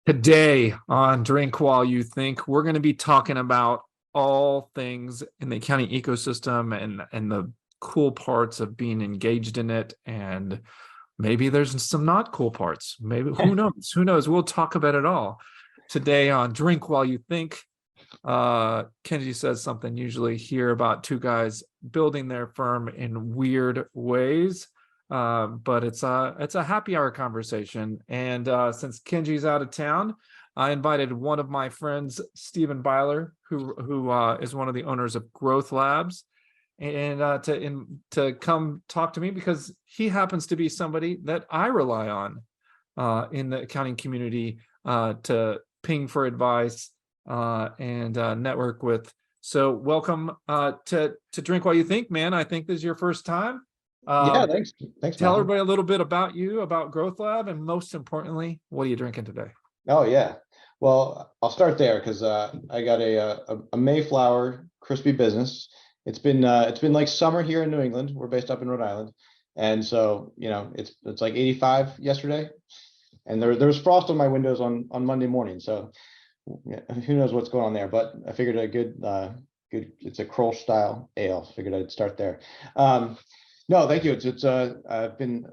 Today on Drink While You Think, we're going to be talking about all things in the accounting ecosystem and the cool parts of being engaged in it. And maybe there's some not cool parts. Maybe who knows? Who knows? We'll talk about it all today on Drink While You Think. Kenji says something usually here about two guys building their firm in weird ways. But it's a happy hour conversation. And since Kenji's out of town, I invited one of my friends, Steven Byler, who is one of the owners of Growth Labs, and to come talk to me because he happens to be somebody that I rely on in the accounting community to ping for advice and network with. So welcome to Drink While You Think, man. I think this is your first time. Yeah, thanks. Tell everybody a little bit about you, about Growth Lab, and most importantly, what are you drinking today? Oh yeah. Well, I'll start there because I got a Mayflower crispy business. It's been like summer here in New England. We're based up in Rhode Island, and so it's like 85 yesterday, and there was frost on my windows on Monday morning. So who knows what's going on there? But I figured a good it's a Kroll style ale. Figured I'd start there. No, thank you. I've been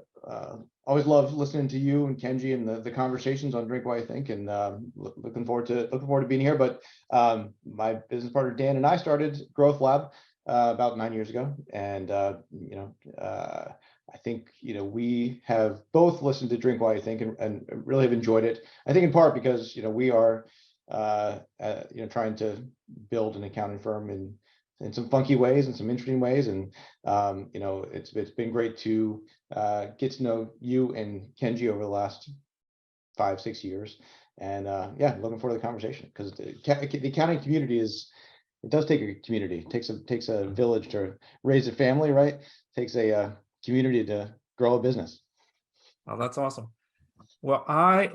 always loved listening to you and Kenji and the conversations on Drink While You Think, and looking forward to being here. But my business partner Dan and I started Growth Lab about 9 years ago, and I think we have both listened to Drink While You Think and really have enjoyed it. I think in part because we are trying to build an accounting firm in some funky ways and some interesting ways, and it's been great to get to know you and Kenji over the last 5-6 years, and looking forward to the conversation because the accounting community it does take a community. It takes a village to raise a family, right? It takes a community to grow a business. Oh, that's awesome. Well, I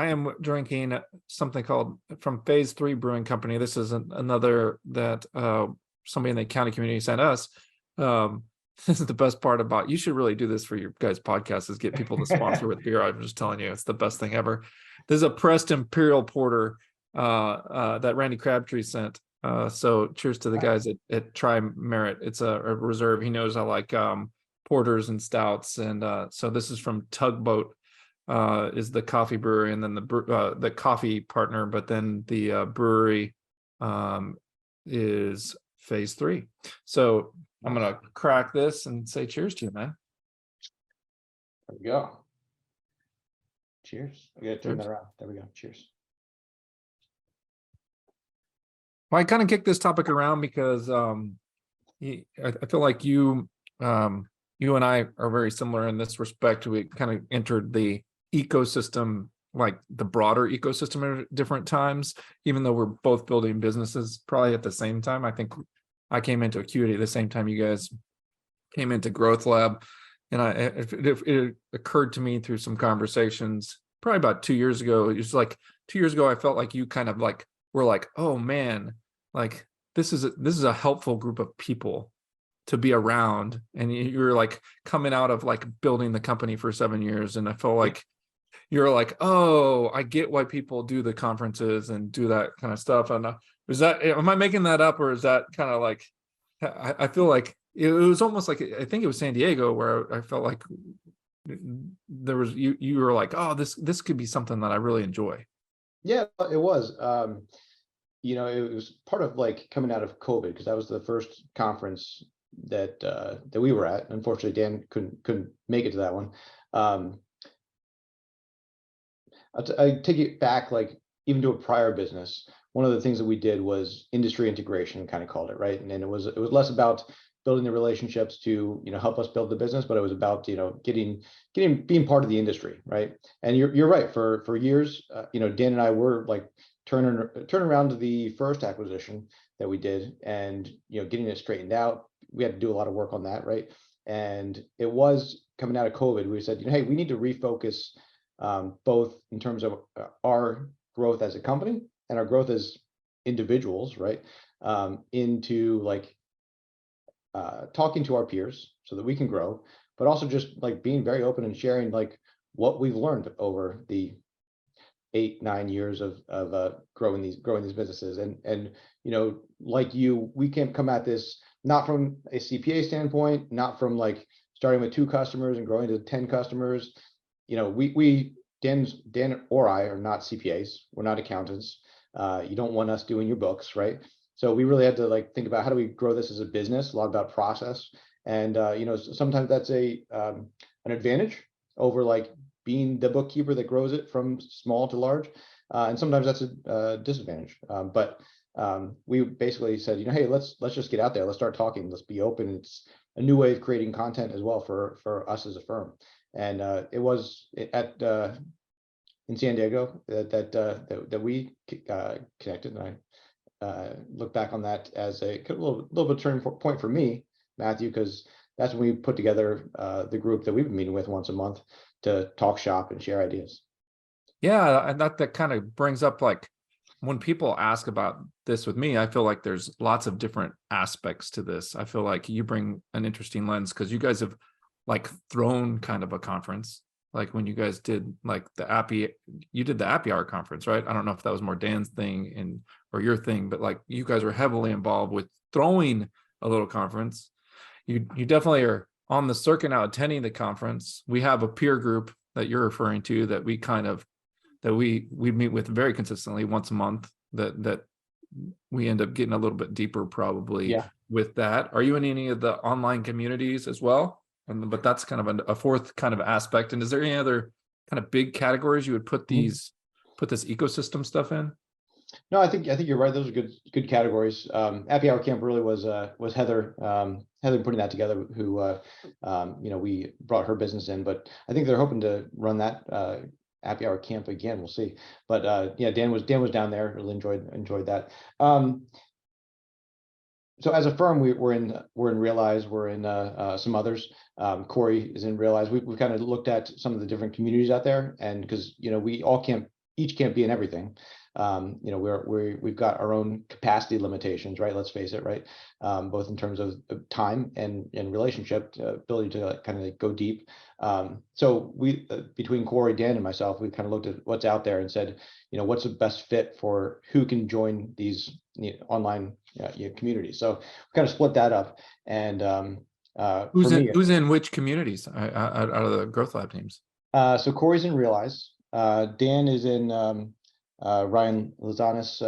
am drinking something called from Phase 3 Brewing Company. This is another that somebody in the accounting community sent us. This is the best part about, you should really do this for your guys' podcast, is get people to sponsor with beer. I'm just telling you, it's the best thing ever. This is a pressed Imperial Porter that Randy Crabtree sent. So cheers to the guys at Try Merit. It's a reserve. He knows I like porters and stouts. And so this is from Tugboat. Is the coffee brewery, and then the coffee partner, but then the brewery is Phase 3. So I'm gonna crack this and say cheers to you, man. There we go. Cheers. I gotta turn that around. There we go. Cheers. Well, I kind of kicked this topic around because I feel like you and I are very similar in this respect. We kind of entered the ecosystem, like the broader ecosystem, at different times, even though we're both building businesses probably at the same time. I think I came into Acuity at the same time you guys came into Growth Lab, and it occurred to me through some conversations probably about 2 years ago. It was like 2 years ago, I felt like you kind of like were like, oh man, like this is a helpful group of people to be around, and you're like coming out of like building the company for 7 years, and I felt like you're like, oh, I get why people do the conferences and do that kind of stuff. And am I making that up, or is that kind of like, I feel like it was almost like, I think it was San Diego where I felt like there was, you were like, oh, this could be something that I really enjoy. Yeah, it was. It was part of like coming out of COVID, because that was the first conference that we were at. Unfortunately, Dan couldn't make it to that one. I take it back, like even to a prior business. One of the things that we did was industry integration, kind of called it, right? And then it was less about building the relationships to help us build the business, but it was about being part of the industry, right? And you're right. For years, Dan and I were like turning around to the first acquisition that we did, and getting it straightened out. We had to do a lot of work on that, right? And it was coming out of COVID. We said, hey, we need to refocus. Both in terms of our growth as a company and our growth as individuals, right? Into like talking to our peers so that we can grow, but also just like being very open and sharing like what we've learned over the 8, 9 years of growing these businesses. And like you, we can't come at this not from a CPA standpoint, not from like starting with 2 customers and growing to 10 customers. Dan or I are not CPAs. We're not accountants. You don't want us doing your books, right? So we really had to like think about how do we grow this as a business, a lot about process. And sometimes that's an advantage over like being the bookkeeper that grows it from small to large. And sometimes that's a disadvantage. But we basically said, hey, let's just get out there. Let's start talking. Let's be open. It's a new way of creating content as well for us as a firm. And it was in San Diego that we connected. And I look back on that as a little bit of turning point for me, Matthew, because that's when we put together the group that we've been meeting with once a month to talk shop and share ideas. Yeah, and that kind of brings up like when people ask about this with me, I feel like there's lots of different aspects to this. I feel like you bring an interesting lens because you guys have like thrown kind of a conference, like when you guys did like you did the Appy Hour conference, right? I don't know if that was more Dan's thing or your thing, but like you guys were heavily involved with throwing a little conference. You definitely are on the circuit now attending the conference. We have a peer group that you're referring to that we meet with very consistently once a month that we end up getting a little bit deeper probably with that. Are you in any of the online communities as well? But that's kind of a fourth kind of aspect. And is there any other kind of big categories you would put this ecosystem stuff in? No, I think you're right. Those are good categories. Happy Hour Camp really was Heather putting that together, who we brought her business in, but I think they're hoping to run that Happy Hour Camp again. We'll see. But Dan was down there. Really enjoyed that. So as a firm, we're in Realize. We're in some others. Corey is in Realize. We've kind of looked at some of the different communities out there, and because we all each can't be in everything. We've got our own capacity limitations, right? Let's face it, right? Both in terms of time and relationship, ability to kind of go deep. So we, between Corey, Dan, and myself, we kind of looked at what's out there and said, what's the best fit for who can join these online communities. So we kind of split that up. And who's in which communities out of the Growth Lab teams? So Corey's in Realize. Dan is in Ryan Lozana's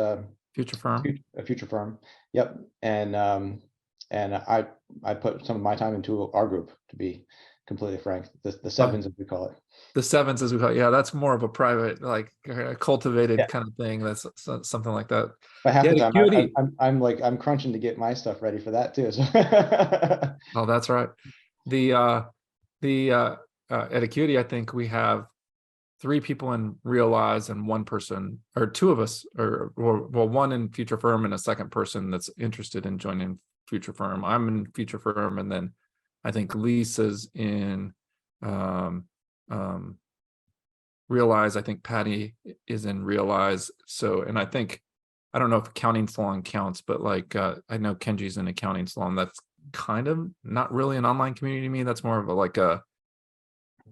Future Firm. Future Firm. Yep. And I put some of my time into our group, to be completely frank. The sevens, as we call it. The sevens, as we call it. Yeah, that's more of a private, like cultivated kind of thing. That's something like that. But half the time, I'm crunching to get my stuff ready for that too. So. Oh, that's right. At Acuity, I think we have 3 people in Realize and 1 person, or 2 of us, or one in Future Firm and a second person that's interested in joining Future Firm. I'm in Future Firm, and then I think Lisa's in Realize. I think Patty is in Realize. So, and I don't know if Accounting Salon counts, but like I know Kenji's in Accounting Salon. That's kind of not really an online community to me. That's more of a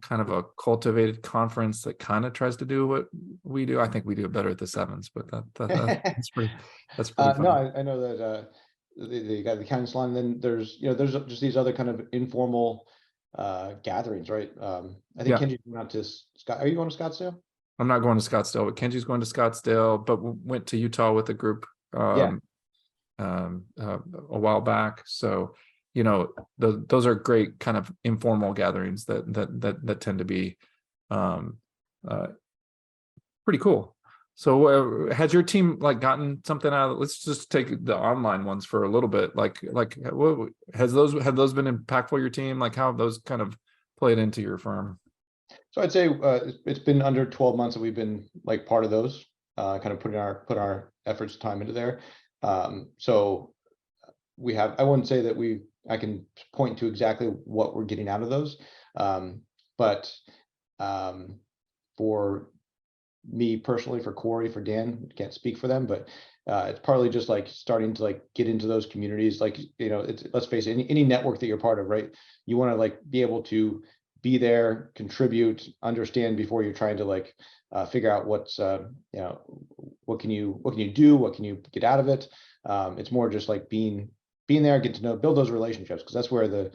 kind of a cultivated conference that kind of tries to do what we do. I think we do it better at the sevens, but that's pretty fun. No, I know that the guy, the Accounting Salon. Then there's just these other kind of informal gatherings, right? I think Kenji's going out to Scott. Are you going to Scottsdale? I'm not going to Scottsdale, but Kenji's going to Scottsdale, but went to Utah with a group a while back. So those are great kind of informal gatherings that tend to be pretty cool. So has your team like gotten something out of it? Let's just take the online ones for a little bit. Like have those been impactful your team? Like how have those kind of played into your firm? So I'd say it's been under 12 months that we've been like part of those, kind of put our efforts, time into there. So we have, I wouldn't say that I can point to exactly what we're getting out of those. But for me personally, for Corey, for Dan, can't speak for them, but it's partly just like starting to like get into those communities. Like, let's face it, any network that you're part of, right? You want to like be able to be there, contribute, understand before you're trying to like figure out what's what can you do, what can you get out of it. It's more just like being there, get to know, build those relationships, because that's where the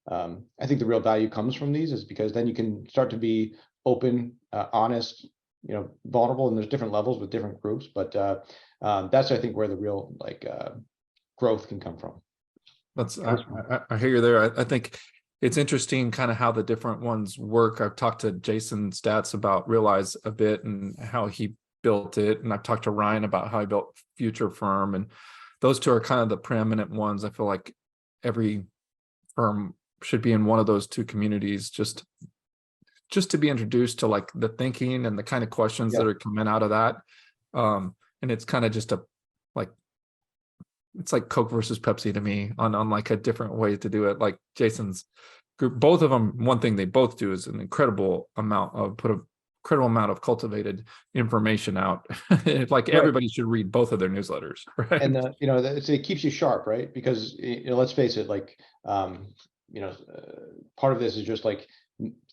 I think the real value comes from these, is because then you can start to be open, honest, vulnerable, and there's different levels with different groups, but that's I think where the real like growth can come from. That's I hear you there. I think it's interesting kind of how the different ones work. I've talked to Jason Stats about Realize a bit and how he built it, and I've talked to Ryan about how he built Future Firm, and those two are kind of the preeminent ones. I feel like every firm should be in one of those two communities, just to be introduced to like the thinking and the kind of questions that are coming out of that. And it's kind of just it's like Coke versus Pepsi to me on like a different way to do it. Like Jason's group, both of them, one thing they both do is an incredible amount of cultivated information out. Like everybody should read both of their newsletters, right? And it keeps you sharp, right? Because let's face it, like part of this is just like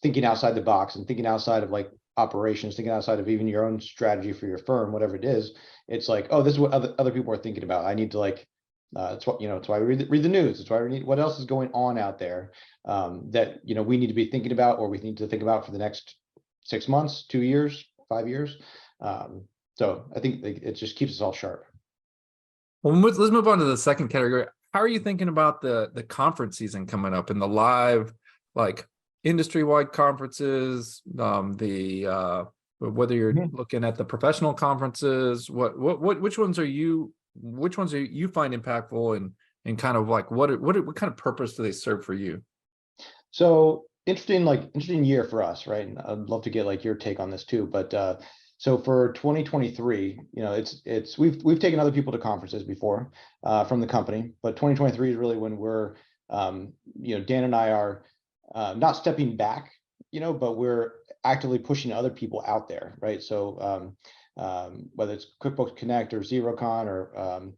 thinking outside the box and thinking outside of like operations, thinking outside of even your own strategy for your firm, whatever it is. It's like, oh, this is what other people are thinking about. I need to like, it's what, it's why we read the news. It's why we need what else is going on out there that, we need to be thinking about, or we need to think about for the next 6 months, 2 years, 5 years. So I think it just keeps us all sharp. Well, let's move on to the second category. How are you thinking about the conference season coming up and the live, like industry-wide conferences, whether you're looking at the professional conferences, which ones are you find impactful, and kind of like what kind of purpose do they serve for you? So interesting year for us, right? And I'd love to get like your take on this too. But so for 2023, we've taken other people to conferences before from the company, but 2023 is really when we're Dan and I are not stepping back, but we're actively pushing other people out there, right? So whether it's QuickBooks Connect or XeroCon or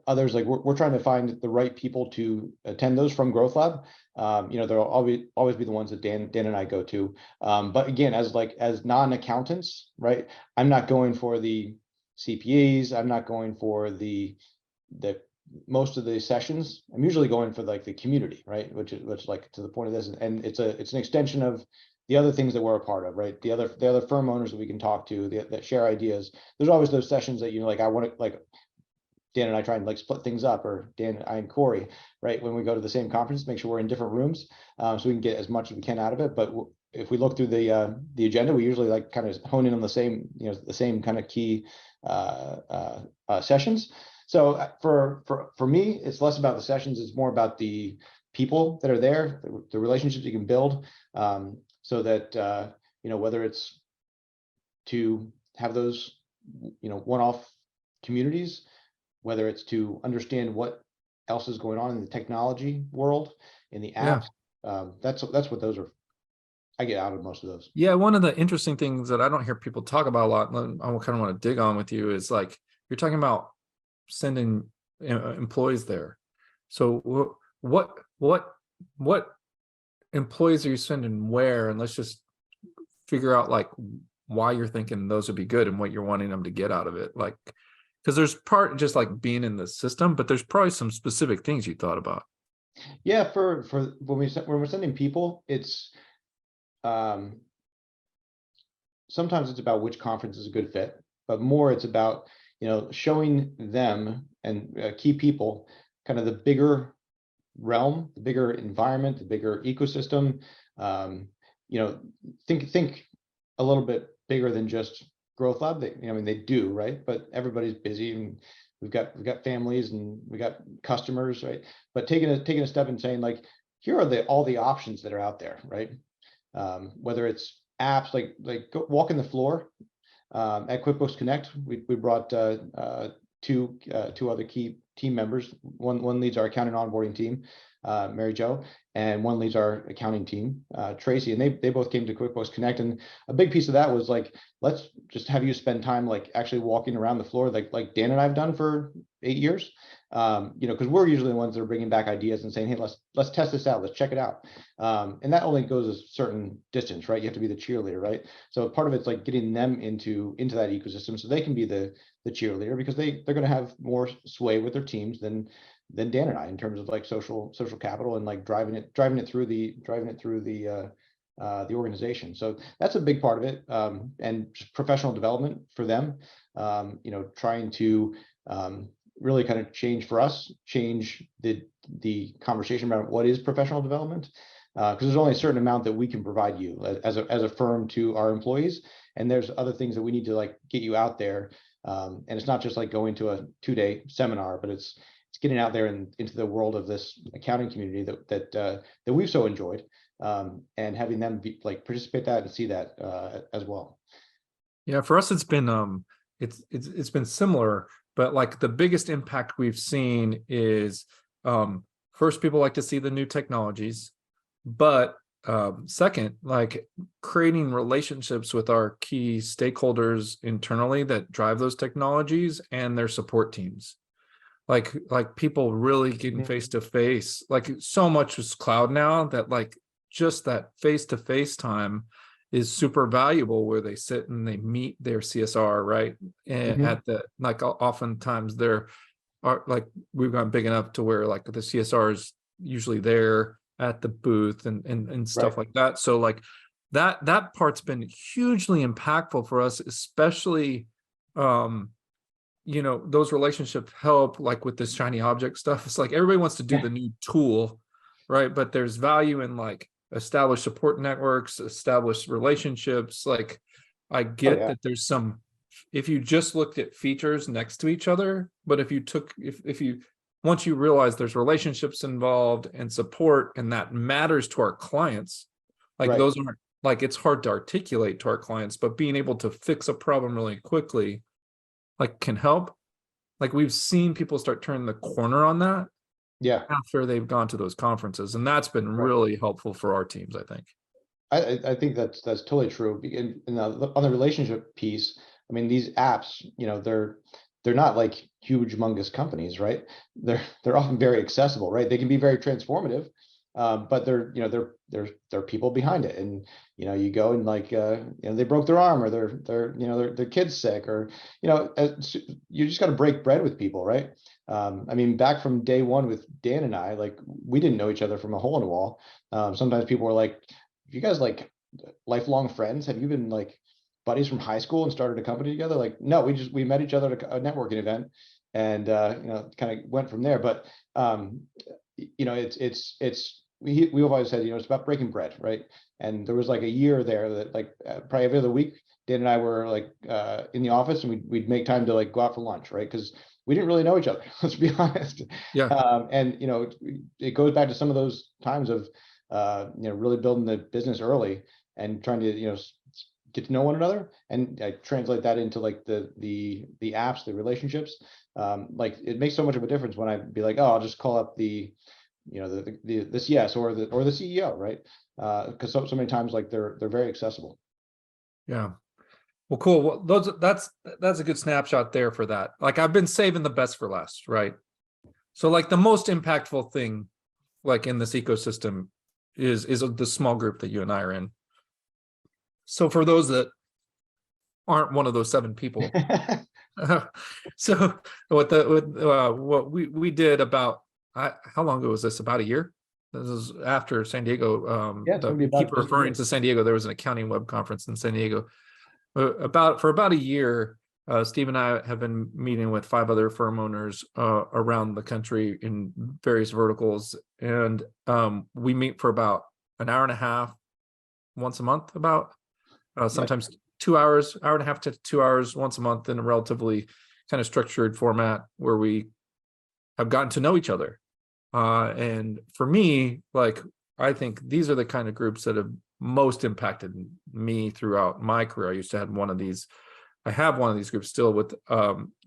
others, like we're trying to find the right people to attend those from Growth Lab. There'll always be the ones that Dan and I go to. But again, as non-accountants, right? I'm not going for the CPAs. I'm not going for the most of the sessions. I'm usually going for like the community, right? Which like to the point of this, and it's an extension of the other things that we're a part of, right? The other firm owners that we can talk to that share ideas. There's always those sessions that like I want to like. Dan and I try and like split things up, or Dan, I and Corey, right? When we go to the same conference, make sure we're in different rooms so we can get as much as we can out of it. But if we look through the agenda, we usually like kind of hone in on the same kind of key sessions. So for me, it's less about the sessions. It's more about the people that are there, the relationships you can build, so that whether it's to have those one-off communities, whether it's to understand what else is going on in the technology world, in the apps. That's what those are. I get out of most of those. Yeah, one of the interesting things that I don't hear people talk about a lot, and I kind of want to dig on with you, is like you're talking about sending employees there. So what employees are you sending where? And let's just figure out like why you're thinking those would be good and what you're wanting them to get out of it. Like, because there's part just like being in the system, but there's probably some specific things you thought about. Yeah, for when we're sending people, it's sometimes it's about which conference is a good fit, but more it's about showing them and key people kind of the bigger realm, the bigger environment, the bigger ecosystem. Think a little bit bigger than just Growth Lab. They do, right? But everybody's busy, and we've got families, and we got customers, right? But taking a step and saying like, here are all the options that are out there, right? Whether it's apps like go walk in the floor at QuickBooks Connect. We brought two other key team members. One leads our accounting onboarding team, Mary Jo, and one leads our accounting team, Tracy, and they both came to QuickBooks Connect. And a big piece of that was like, let's just have you spend time like actually walking around the floor, like Dan and I've done for 8 years. Because we're usually the ones that are bringing back ideas and saying, hey, let's test this out, let's check it out. And that only goes a certain distance, right? You have to be the cheerleader, right? So part of it's like getting them into that ecosystem so they can be the cheerleader, because they're going to have more sway with their teams than Dan and I, in terms of like social capital and like driving it through the organization. So that's a big part of it. And just professional development for them, trying to really kind of change the conversation about what is professional development, because there's only a certain amount that we can provide you as a firm to our employees, and there's other things that we need to like get you out there, and it's not just like going to a 2-day seminar, but it's getting out there and into the world of this accounting community that we've so enjoyed, and having them participate that and see that as well. Yeah, for us it's been it's been similar, but like the biggest impact we've seen is first, people like to see the new technologies, but second, like creating relationships with our key stakeholders internally that drive those technologies and their support teams. Like people really getting face to face. Like so much is cloud now that like just that face to face time is super valuable, where they sit and they meet their CSR, right? And at the, like, oftentimes they're like, we've gotten big enough to where like the CSR is usually there at the booth and stuff like that. So like that part's been hugely impactful for us, especially those relationships help like with this shiny object stuff. It's like everybody wants to do the new tool, right? But there's value in like established support networks, established relationships. Like I get that there's some, if you just looked at features next to each other, but if you once you realize there's relationships involved and support, and that matters to our clients, like those aren't, like, it's hard to articulate to our clients, but being able to fix a problem really quickly like can help. Like we've seen people start turning the corner on that after they've gone to those conferences, and that's been really helpful for our teams, I think. I think that's totally true. And on the relationship piece, I mean, these apps, they're not like huge, humongous companies, right? They're often very accessible, right? They can be very transformative, but they're people behind it, and you go and like they broke their arm, or their kid's sick, or you just got to break bread with people, right? I mean, back from day one with Dan and I, like we didn't know each other from a hole in the wall. Sometimes people were like, "You guys like lifelong friends? Have you been like buddies from high school and started a company together?" Like, no, we met each other at a networking event, and kind of went from there. But we've always said, it's about breaking bread, right? And there was like a year there that like probably every other week, Dan and I were like in the office, and we'd make time to like go out for lunch, right? Because we didn't really know each other, let's be honest. And it goes back to some of those times of really building the business early and trying to get to know one another, and I translate that into like the apps, the relationships. Like it makes so much of a difference when I be like, oh, I'll just call up the CS or the CEO, right? Because so many times like they're very accessible. Yeah. Well, cool. Well, that's a good snapshot there for that. Like I've been saving the best for last, right? So like the most impactful thing like in this ecosystem is the small group that you and I are in. So for those that aren't one of those 7 people, so what we did about, how long ago was this? About a year? This is after San Diego. Keep referring to San Diego. There was an accounting web conference in San Diego. For about a year, Steve and I have been meeting with 5 other firm owners around the country in various verticals, and we meet for about an hour and a half once a month, about sometimes 2 hours, hour and a half to 2 hours once a month, in a relatively kind of structured format where we have gotten to know each other. And for me, like, I think these are the kind of groups that have most impacted me throughout my career. I used to have one of these groups still with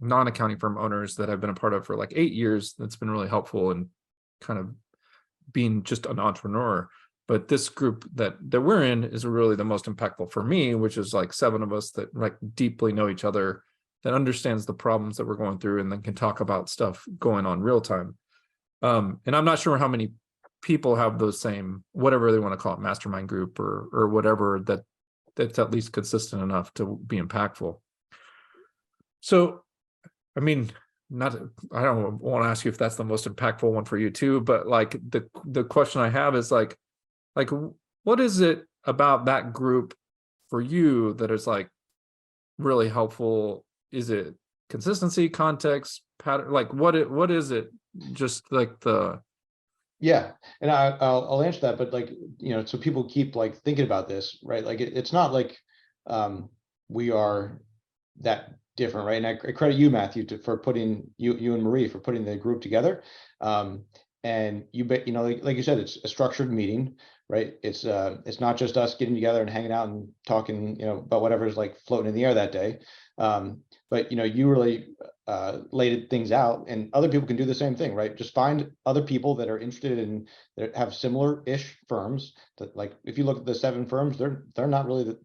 non-accounting firm owners that I've been a part of for like 8 years. That's been really helpful in kind of being just an entrepreneur. But this group that we're in is really the most impactful for me, which is like 7 of us that like deeply know each other, that understands the problems that we're going through and then can talk about stuff going on real time. And I'm not sure how many people have those same, whatever they want to call it, mastermind group or whatever, that's at least consistent enough to be impactful. So, I mean, I don't want to ask you if that's the most impactful one for you too, but like the question I have is like what is it about that group for you that is like really helpful? Is it consistency, context, pattern? Like what is it? Just like the Yeah, and I'll answer that, but like, so people keep like thinking about this, right? Like it's not like we are that different, right? And I credit you, Matthew, for putting you and Marie for putting the group together. And like you said, it's a structured meeting, right? It's not just us getting together and hanging out and talking, about whatever's like floating in the air that day. But you really laid things out, and other people can do the same thing, right? Just find other people that are interested in, that have similar-ish firms. That, like, if you look at the 7 firms, they're not really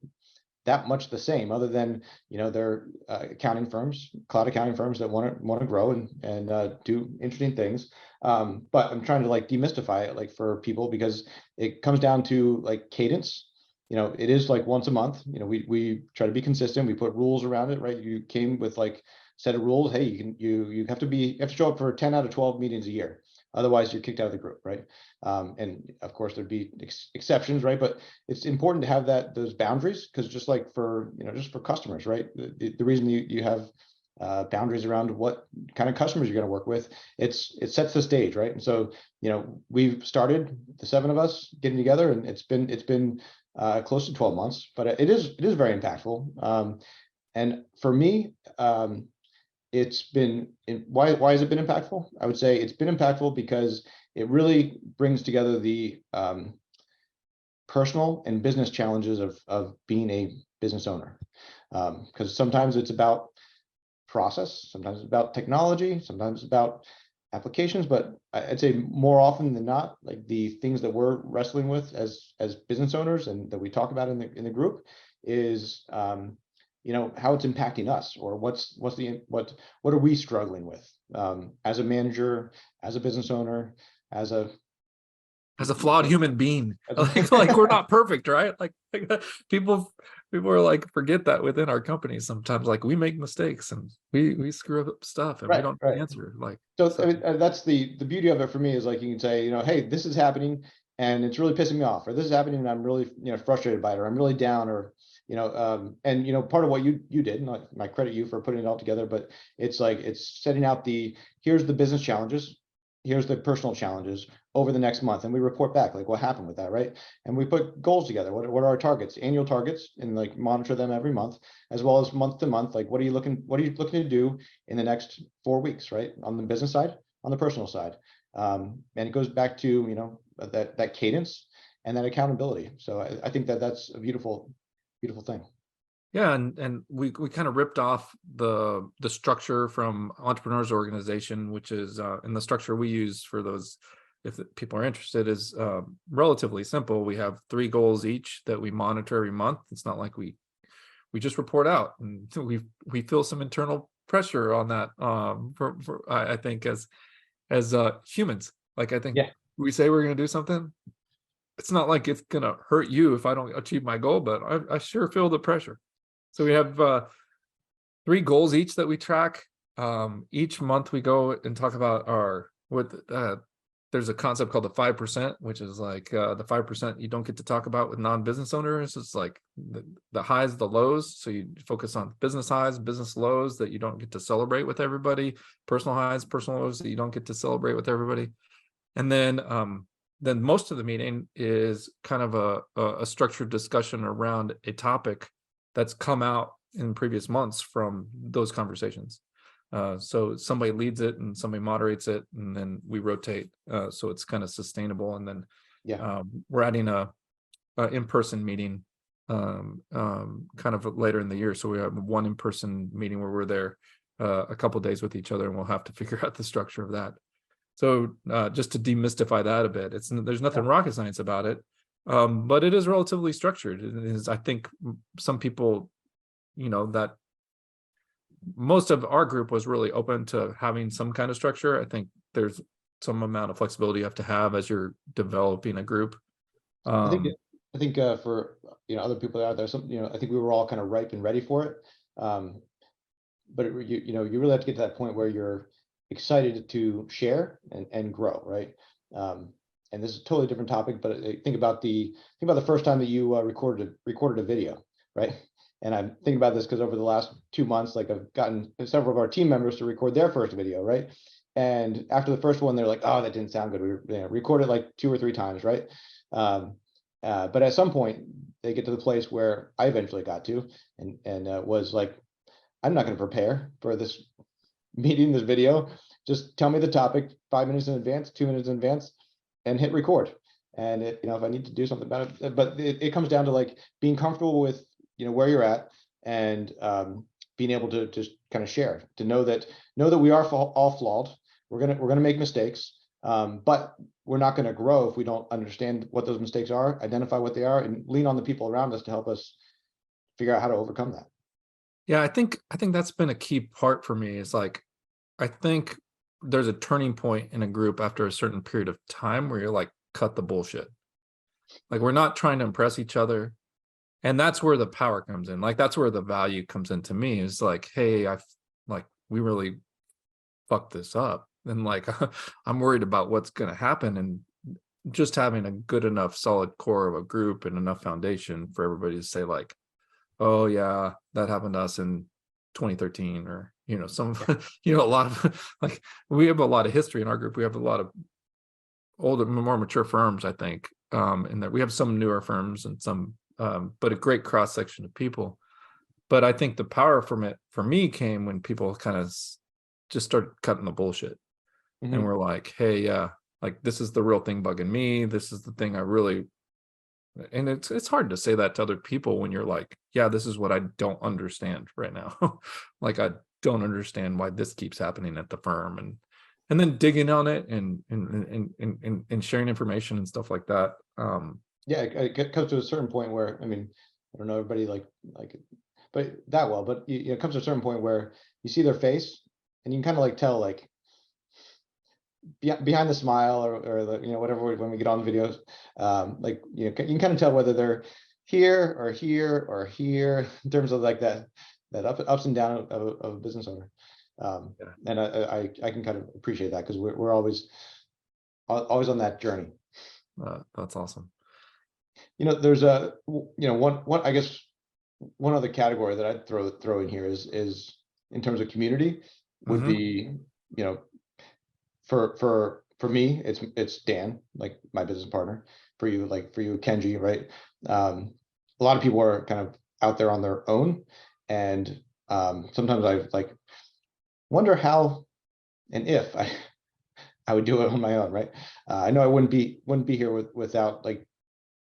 that much the same, other than they're accounting firms, cloud accounting firms that want to grow and do interesting things. But I'm trying to like demystify it, like, for people, because it comes down to like cadence. It is like once a month. We try to be consistent. We put rules around it, right? You came with like set of rules. Hey, you have to show up for 10 out of 12 meetings a year. Otherwise, you're kicked out of the group, right? And of course, there'd be exceptions, right? But it's important to have those boundaries, because just like for just for customers, right? The reason you have boundaries around what kind of customers you're going to work with, it sets the stage, right? And so we've started, the 7 of us getting together, and it's been close to 12 months, but it is very impactful. And for me, it's been, why has it been impactful? I would say it's been impactful because it really brings together the personal and business challenges of being a business owner. Because sometimes it's about process, sometimes it's about technology, sometimes it's about applications, but I'd say more often than not, like the things that we're wrestling with as business owners, and that we talk about in the group, is how it's impacting us, or what are we struggling with as a manager, as a business owner, as a flawed human being. like we're not perfect, right? Like people are like, forget that within our companies sometimes. Like, we make mistakes and we screw up stuff, and we don't answer. Like, so I mean, that's the beauty of it for me, is like, you can say, hey, this is happening and it's really pissing me off, or this is happening and I'm really frustrated by it, or I'm really down, or and part of what you did, and I credit you for putting it all together, but it's like, it's setting out here's the business challenges, here's the personal challenges over the next month, and we report back like what happened with that, right? And we put goals together. What are our targets, annual targets, and like monitor them every month, as well as month to month. Like, what are you looking to do in the next 4 weeks, right? On the business side, on the personal side, and it goes back to that cadence and that accountability. So I think that's a beautiful thing. Yeah, and we kind of ripped off the structure from Entrepreneurs Organization, which is and the structure we use for those, if people are interested, is relatively simple. We have 3 goals each that we monitor every month. It's not like we just report out, and we feel some internal pressure on that. I think as humans, like, I think we say we're going to do something. It's not like it's going to hurt you if I don't achieve my goal, but I sure feel the pressure. So we have 3 goals each that we track. Each month we go and talk about there's a concept called the 5%, which is like the 5% you don't get to talk about with non-business owners. It's like the highs, the lows. So you focus on business highs, business lows that you don't get to celebrate with everybody, personal highs, personal lows that you don't get to celebrate with everybody. And then most of the meeting is kind of a structured discussion around a topic that's come out in previous months from those conversations. So somebody leads it and somebody moderates it, and then we rotate. So it's kind of sustainable. And then we're adding a in-person meeting kind of later in the year. So we have one in-person meeting where we're there a couple of days with each other, and we'll have to figure out the structure of that. So just to demystify that a bit, there's nothing rocket science about it. But it is relatively structured. It is, I think some people, that most of our group was really open to having some kind of structure. I think there's some amount of flexibility you have to have as you're developing a group. I think for other people out there, I think we were all kind of ripe and ready for it. But you really have to get to that point where you're excited to share and grow, right? And this is a totally different topic, but think about the first time that you recorded a video, right? And I'm thinking about this because over the last 2 months, like I've gotten several of our team members to record their first video, right? And after the first one, they're like, "Oh, that didn't sound good." We recorded like 2 or 3 times, right? But at some point, they get to the place where I eventually got to, and was like, "I'm not going to prepare for this meeting, this video. Just tell me the topic 5 minutes in advance, 2 minutes in advance, and hit record." And if I need to do something about it, but it comes down to like being comfortable with where you're at, and being able to just kind of share, to know that we are all flawed. We're gonna make mistakes, but we're not going to grow if we don't understand what those mistakes are, identify what they are, and lean on the people around us to help us figure out how to overcome that. Yeah, I think that's been a key part for me, is like, I think there's a turning point in a group after a certain period of time where you're like, cut the bullshit. Like, we're not trying to impress each other. And that's where the power comes in. Like, that's where the value comes into me, is like, hey, we really fucked this up. And like, I'm worried about what's going to happen. And just having a good enough solid core of a group and enough foundation for everybody to say like, oh yeah, that happened to us in 2013, or some a lot of like, we have a lot of history in our group. We have a lot of older, more mature firms, I think, and that we have some newer firms and some but a great cross section of people. But I think the power from it for me came when people kind of just started cutting the bullshit. Mm-hmm. And we're like, hey, yeah, like, this is the real thing bugging me. This is the thing I really, and it's hard to say that to other people when you're like, yeah, this is what I don't understand right now. Like, I don't understand why this keeps happening at the firm, and then digging on it and sharing information and stuff like that. Yeah, it comes to a certain point where, I mean, I don't know everybody like but that well, but it comes to a certain point where you see their face and you can kind of like tell, like, behind the smile, or the, whatever, when we get on videos, like, you can kind of tell whether they're here or here or here, in terms of like that ups and down of a business owner. And I can kind of appreciate that, because we're always on that journey. That's awesome. There's one, I guess, one other category that I'd throw in here is in terms of community would be, for me, it's Dan, like my business partner. For you, Kenji, right? A lot of people are kind of out there on their own, and sometimes I like wonder how and if I would do it on my own, right? I know I wouldn't be here without like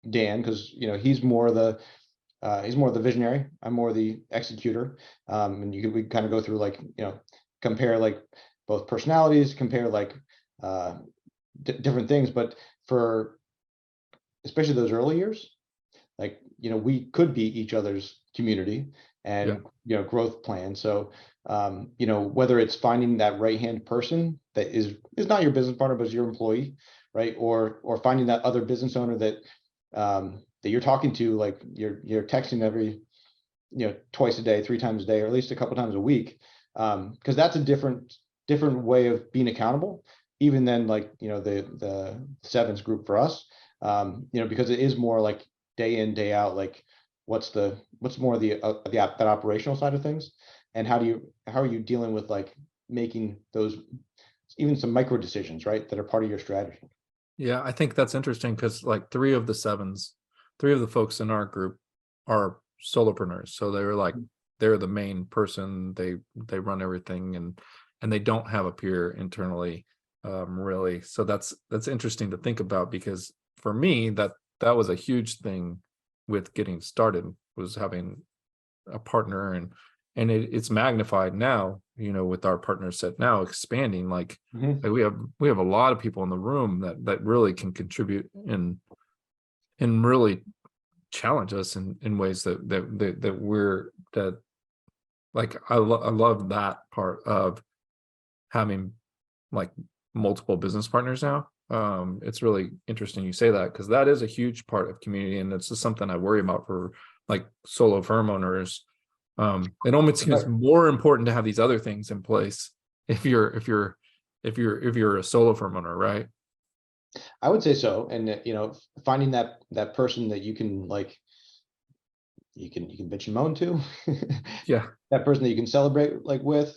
Dan, because he's more the visionary. I'm more the executor. And we kind of go through, like, compare like both personalities, compare like different things. But for especially those early years, like, we could be each other's community and growth plan. So whether it's finding that right hand person that is not your business partner but is your employee, right? Or finding that other business owner that that you're talking to, like you're texting every twice a day, 3 times a day, or at least a couple times a week, because that's a different way of being accountable, even than like the sevens group for us, because it is more like day in, day out, like what's more that operational side of things, and how are you dealing with like making those even some micro decisions, right, that are part of your strategy. Yeah, I think that's interesting, because like 3 of the folks in our group are solopreneurs. So they were like, they're the main person, they run everything, and they don't have a peer internally, really. So that's interesting to think about, because for me, that was a huge thing with getting started, was having a partner, and it's magnified now, with our partner set now expanding, like, we have a lot of people in the room that really can contribute and really challenge us in ways that Like I love that part of having like multiple business partners now. It's really interesting you say that, because that is a huge part of community, and it's just something I worry about for like solo firm owners. It almost seems Right. more important to have these other things in place if you're a solo firm owner, right? I would say so. And finding that person that you can like, you can bitch and moan to, Yeah, that person that you can celebrate like with,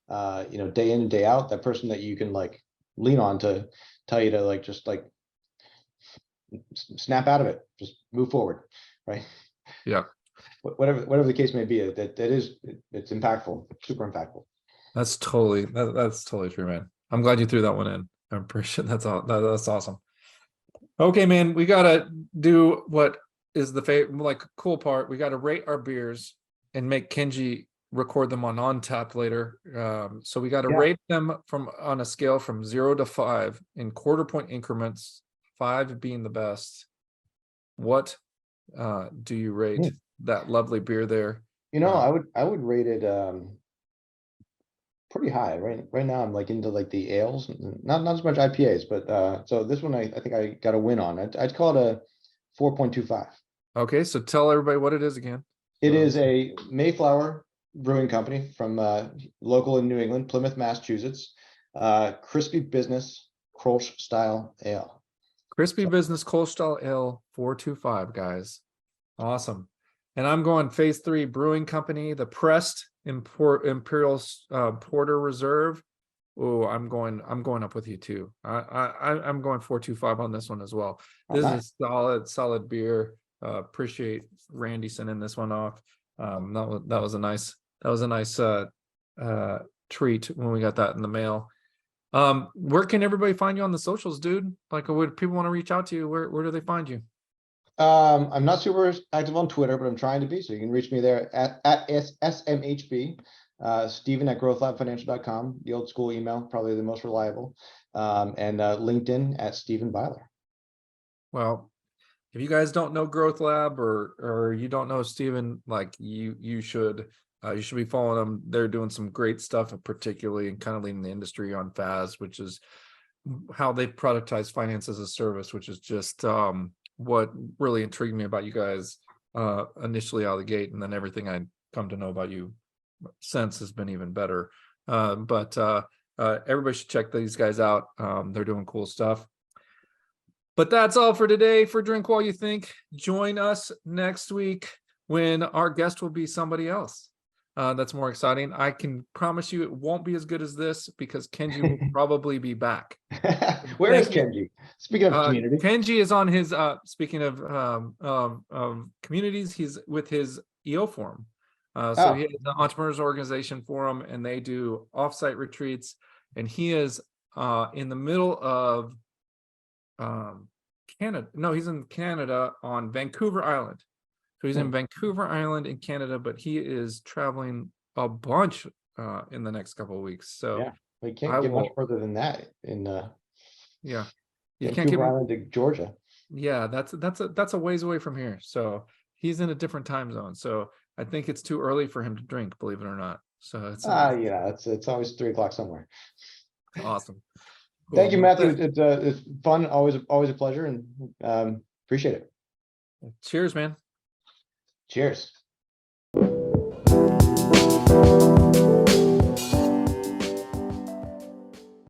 day in and day out, that person that you can like lean on to tell you to like just like snap out of it, just move forward, right? yeah. Whatever the case may be, it's impactful, super impactful. That's totally true, man. I'm glad you threw that one in. I appreciate that's all. That's awesome. Okay, man, we gotta do what is the like cool part. We gotta rate our beers and make Kenji record them on Untappd later. So we gotta Yeah. rate them on a scale from 0 to 5 in quarter point increments, 5 being the best. What do you rate that lovely beer there? I would rate it pretty high. Right now I'm like into like the ales, not as much IPAs, but so this one I think I got a win on. I'd call it a 4.25. Okay, so tell everybody what it is again. It is a Mayflower Brewing Company from local in New England, Plymouth, Massachusetts. Crispy Business Kolsch style ale. Crispy So, Business Coastal Ale 425, guys. Awesome. And I'm going phase 3 Brewing Company, the pressed Imperial Porter Reserve. Oh, I'm going up with you too. I'm going 425 on this one as well. This is a solid beer. Appreciate Randy sending this one off. That was a nice treat when we got that in the mail. Where can everybody find you on the socials, dude? Like, would people want to reach out to you? Where do they find you? I'm not super active on Twitter, but I'm trying to be. So you can reach me there at SMHB, Steven at growthlabfinancial.com, the old school email, probably the most reliable, and LinkedIn at Steven Byler. Well, if you guys don't know Growth Lab or you don't know Steven, like you should be following them. They're doing some great stuff, particularly and kind of leading the industry on FaaS, which is how they productize finance as a service, which is just what really intrigued me about you guys initially out of the gate, and then everything I come to know about you since has been even better. But everybody should check these guys out. They're doing cool stuff. But that's all for today for Drink While You Think. Join us next week when our guest will be somebody else. That's more exciting. I can promise you it won't be as good as this, because Kenji will probably be back. Where is Kenji? Speaking of community, Kenji is on his speaking of communities, he's with his EO forum. So he has an entrepreneurs organization forum, and they do offsite retreats, and he is in the middle of Canada. No, he's in Canada on Vancouver Island. So he's in Vancouver Island in Canada, but he is traveling a bunch in the next couple of weeks. So yeah, we can't get much further than that in yeah, you can't Vancouver Island to Georgia. Yeah, that's a ways away from here. So he's in a different time zone. So I think it's too early for him to drink, believe it or not. So it's always 3 o'clock somewhere. Awesome. Cool. Thank you, Matthew. It's fun, always a pleasure, and appreciate it. Cheers, man. Cheers.